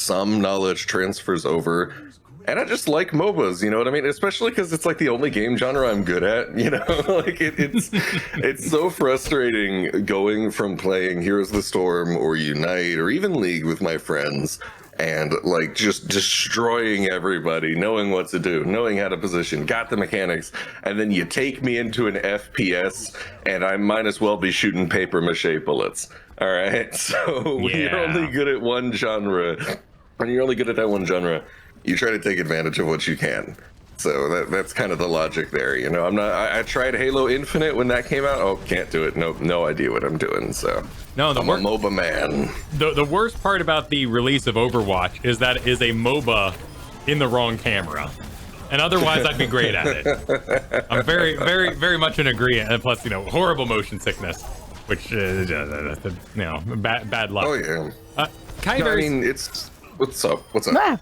some knowledge transfers over. And I just like MOBAs, you know what I mean? Especially because it's like the only game genre I'm good at, you know? Like it's so frustrating going from playing Heroes of the Storm or Unite or even League with my friends and like just destroying everybody, knowing what to do, knowing how to position, got the mechanics, and then you take me into an FPS and I might as well be shooting paper mache bullets. All right, so when you're only good at one genre, when you're only good at that one genre, you try to take advantage of what you can. So that's kind of the logic there, you know. I tried Halo Infinite when that came out. Oh, can't do it. No idea what I'm doing. So I'm a MOBA man. The worst part about the release of Overwatch is that it is a MOBA in the wrong camera. And otherwise, I'd be great at it. I'm very, very, very much in agreement. And plus, you know, horrible motion sickness, which is, you know, bad luck. Oh yeah. I mean, it's what's up? Ah.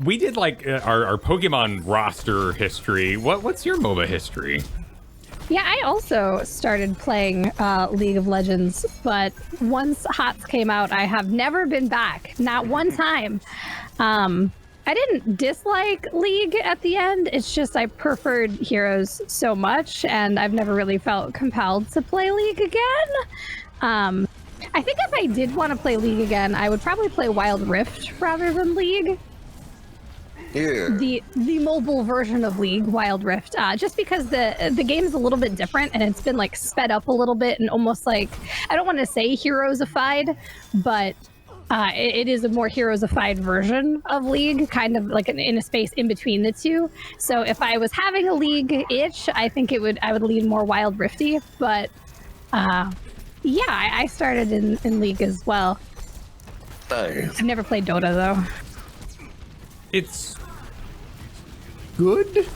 We did like our Pokemon roster history. What's your MOBA history? Yeah, I also started playing League of Legends, but once HOTS came out, I have never been back. Not one time. I didn't dislike League at the end. It's just I preferred Heroes so much, and I've never really felt compelled to play League again. I think if I did want to play League again, I would probably play Wild Rift rather than League. Yeah. The mobile version of League, Wild Rift, just because the game is a little bit different and it's been like sped up a little bit and almost like, I don't want to say heroesified, but it is a more heroesified version of League, kind of like in a space in between the two. So if I was having a League itch, I think I would lean more Wild Rifty, but yeah, I started in League as well. Nice. I've never played Dota though. It's good.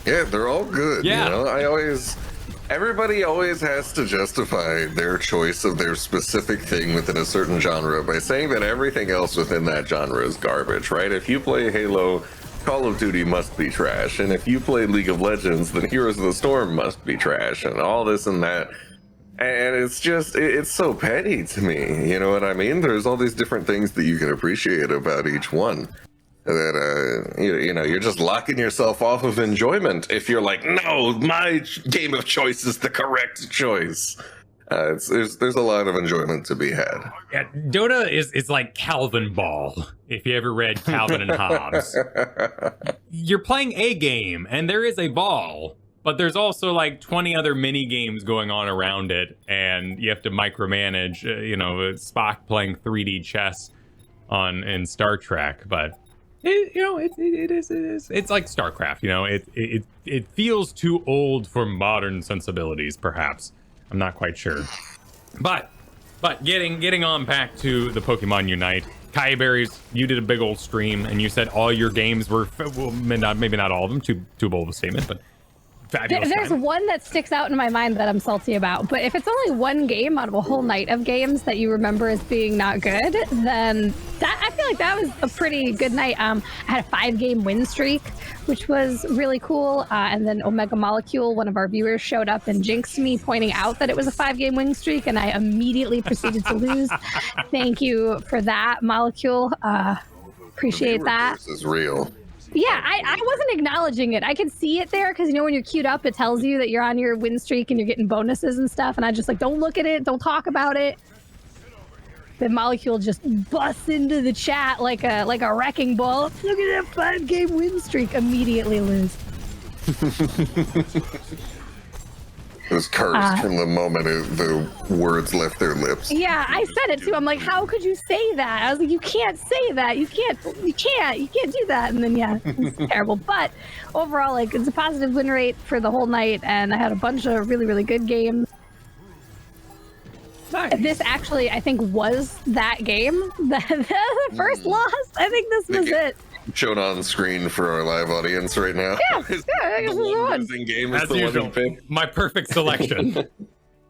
Yeah, they're all good. Yeah. You know, everybody always has to justify their choice of their specific thing within a certain genre by saying that everything else within that genre is garbage, right? If you play Halo, Call of Duty must be trash. And if you play League of Legends, then Heroes of the Storm must be trash, and all this and that. And it's just, it's so petty to me. You know what I mean? There's all these different things that you can appreciate about each one. That, you know, you're just locking yourself off of enjoyment if you're like, no, my game of choice is the correct choice. There's a lot of enjoyment to be had. Yeah, Dota is like Calvin Ball, if you ever read Calvin and Hobbes. You're playing a game, and there is a ball, but there's also like 20 other mini games going on around it, and you have to micromanage. You know, Spock playing 3D chess in Star Trek, but it's like StarCraft. You know, it feels too old for modern sensibilities, perhaps. I'm not quite sure, but getting on back to the Pokemon Unite. Kaiberries, you did a big old stream, and you said all your games were maybe not all of them. Too bold of a statement, but. There's one that sticks out in my mind that I'm salty about, but if it's only one game out of a whole night of games that you remember as being not good, then I feel like that was a pretty good night. I had a 5-game win streak, which was really cool, and then Omega Molecule, one of our viewers, showed up and jinxed me, pointing out that it was a 5-game win streak, and I immediately proceeded to lose. Thank you for that, Molecule. Appreciate that. This is real. Yeah, I wasn't acknowledging it. I could see it there because, you know, when you're queued up, it tells you that you're on your win streak and you're getting bonuses and stuff. And I just like, don't look at it. Don't talk about it. The Molecule just busts into the chat like a wrecking ball. Look at that 5-game win streak. Immediately lose. It was cursed from the moment the words left their lips. Yeah, I said it too. I'm like, how could you say that? I was like, you can't say that. You can't do that. And then, yeah, it's terrible. But overall, like, it's a positive win rate for the whole night. And I had a bunch of really, really good games. Nice. This actually, I think, was that game. The first loss. I think this was it. Shown on screen for our live audience right now. Yeah, I guess losing game is the one pick. My perfect selection.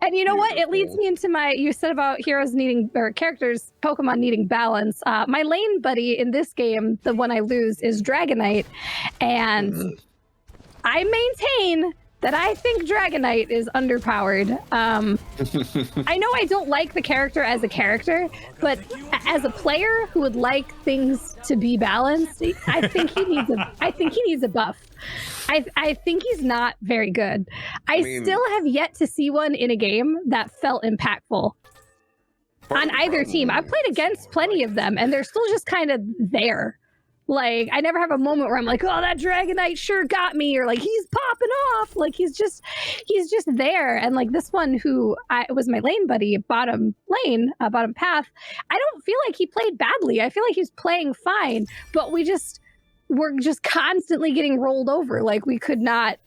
And you know what? It leads me into you said about characters, Pokemon needing balance. My lane buddy in this game, the one I lose, is Dragonite. And I maintain that I think Dragonite is underpowered. I know I don't like the character as a character, but as a player who would like things to be balanced, I think he needs a buff. I think he's not very good. I still have yet to see one in a game that felt impactful on either team. I've played against plenty of them, and they're still just kind of there. Like, I never have a moment where I'm like, oh, that Dragonite sure got me, or like, he's popping off. Like, he's just there. And like this one who was my lane buddy, bottom path, I don't feel like he played badly. I feel like he's playing fine, but we're just constantly getting rolled over. Like, we could not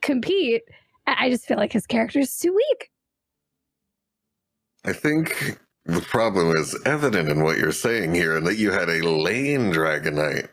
compete. I just feel like his character is too weak. I think the problem is evident in what you're saying here, and that you had a lane Dragonite.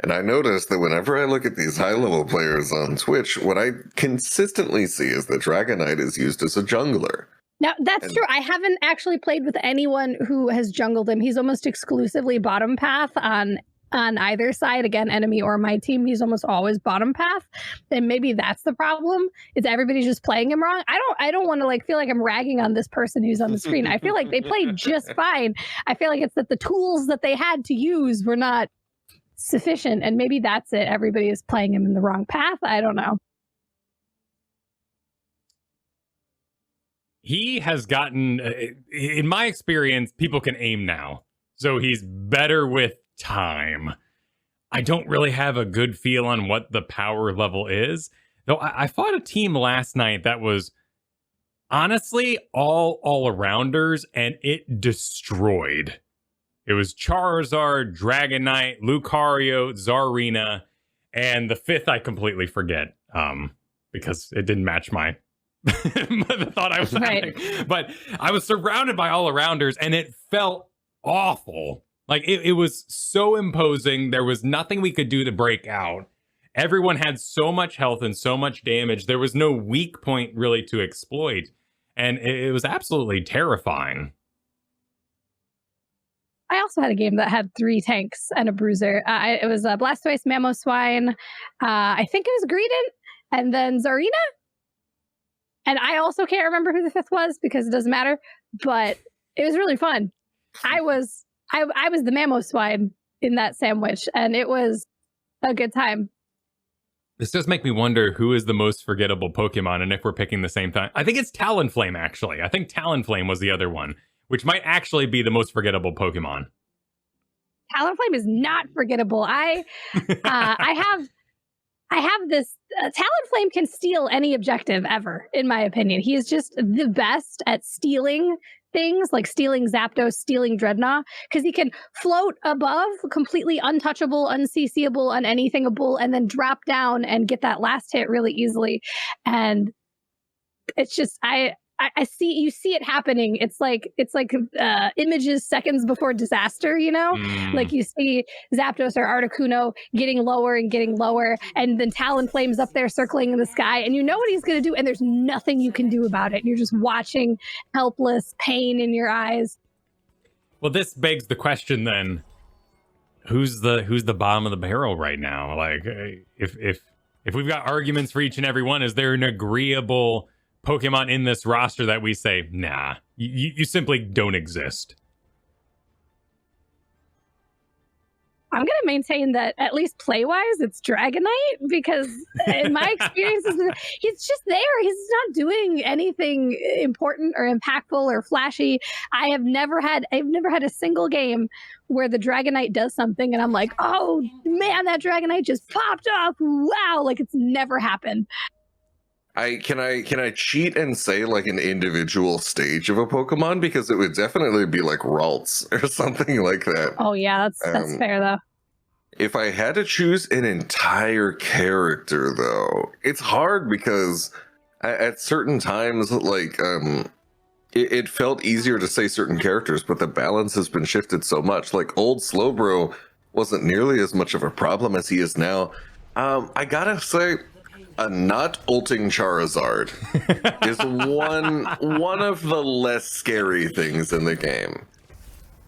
And I noticed that whenever I look at these high-level players on Twitch, what I consistently see is that Dragonite is used as a jungler. Now, that's true. I haven't actually played with anyone who has jungled him. He's almost exclusively bottom path on either side. Again, enemy or my team, he's almost always bottom path. And maybe that's the problem, is everybody's just playing him wrong. I don't want to like feel like I'm ragging on this person who's on the screen. I feel like they played just fine. I feel like it's that the tools that they had to use were not sufficient, and maybe that's it. Everybody is playing him in the wrong path. I don't know. He has gotten, in my experience, people can aim now. So he's better with time. I don't really have a good feel on what the power level is. Though I fought a team last night that was honestly all-arounders, and it destroyed. It was Charizard, Dragonite, Lucario, Zarina, and the fifth I completely forget because it didn't match my the thought I was having. But I was surrounded by all-arounders, and it felt awful. Like, it was so imposing. There was nothing we could do to break out. Everyone had so much health and so much damage. There was no weak point really to exploit. And it was absolutely terrifying. I also had a game that had 3 tanks and a bruiser. It was Blastoise, Mamoswine, I think it was Greedent, and then Zarina. And I also can't remember who the 5th was because it doesn't matter. But it was really fun. I was the Mamoswine in that sandwich, and it was a good time. This does make me wonder who is the most forgettable Pokemon, and if we're picking the same time. I think it's Talonflame, actually. I think Talonflame was the other one, which might actually be the most forgettable Pokemon. Talonflame is not forgettable. I have this. Talonflame can steal any objective ever, in my opinion. He is just the best at stealing things, like stealing Zapdos, stealing Dreadnought, because he can float above, completely untouchable, unCCable, unanythingable, and then drop down and get that last hit really easily. And it's just, I see, you see it happening. It's like images seconds before disaster, you know? Like you see Zapdos or Articuno getting lower, and then Talonflame's up there circling in the sky, and you know what he's going to do, and there's nothing you can do about it. You're just watching, helpless, pain in your eyes. Well, this begs the question then, who's the bottom of the barrel right now? Like, if we've got arguments for each and every one, is there an agreeable Pokemon in this roster that we say, nah, you simply don't exist? I'm going to maintain that, at least play-wise, it's Dragonite, because in my experiences, he's just there. He's not doing anything important or impactful or flashy. I've never had a single game where the Dragonite does something and I'm like, oh man, that Dragonite just popped off. Wow, like it's never happened. Can I cheat and say like an individual stage of a Pokemon, because it would definitely be like Ralts or something like that. Oh yeah, that's fair though. If I had to choose an entire character though, it's hard because at certain times like it felt easier to say certain characters, but the balance has been shifted so much. Like old Slowbro wasn't nearly as much of a problem as he is now. I gotta say, a not ulting Charizard is one of the less scary things in the game.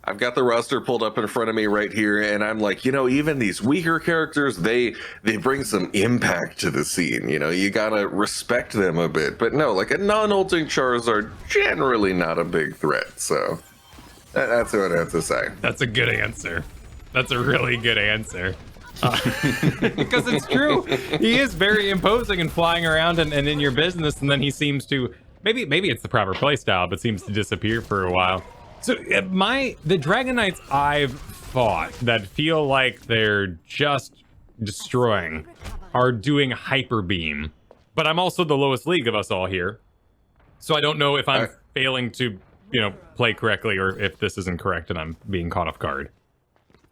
I've got the roster pulled up in front of me right here, and I'm like, even these weaker characters, they bring some impact to the scene. You gotta respect them a bit. But no, like a non-ulting Charizard, generally not a big threat. So that's what I have to say. That's a good answer. That's a really good answer. Because it's true. He is very imposing and flying around and in your business, and then he seems to maybe it's the proper playstyle, but seems to disappear for a while. So the Dragon Knights I've fought that feel like they're just destroying are doing Hyper Beam, but I'm also the lowest league of us all here, so I don't know if I'm failing to play correctly or if this isn't correct and I'm being caught off guard.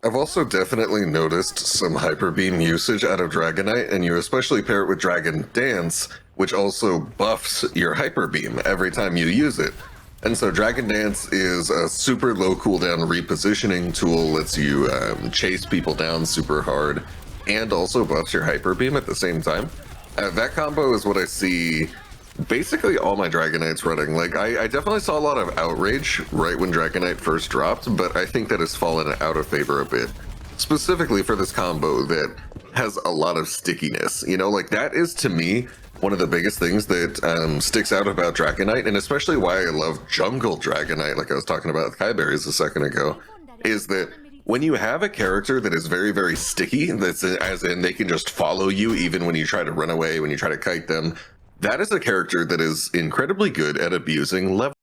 I've also definitely noticed some Hyper Beam usage out of Dragonite, and you especially pair it with Dragon Dance, which also buffs your Hyper Beam every time you use it. And so Dragon Dance is a super low cooldown repositioning tool, lets you chase people down super hard, and also buffs your Hyper Beam at the same time. That combo is what I see basically all my Dragonites running. Like, I definitely saw a lot of outrage right when Dragonite first dropped, but I think that has fallen out of favor a bit. Specifically for this combo that has a lot of stickiness. Like that is, to me, one of the biggest things that sticks out about Dragonite, and especially why I love Jungle Dragonite, like I was talking about with Kyberries a second ago, is that when you have a character that is very, very sticky, that's as in they can just follow you even when you try to run away, when you try to kite them, that is a character that is incredibly good at abusing level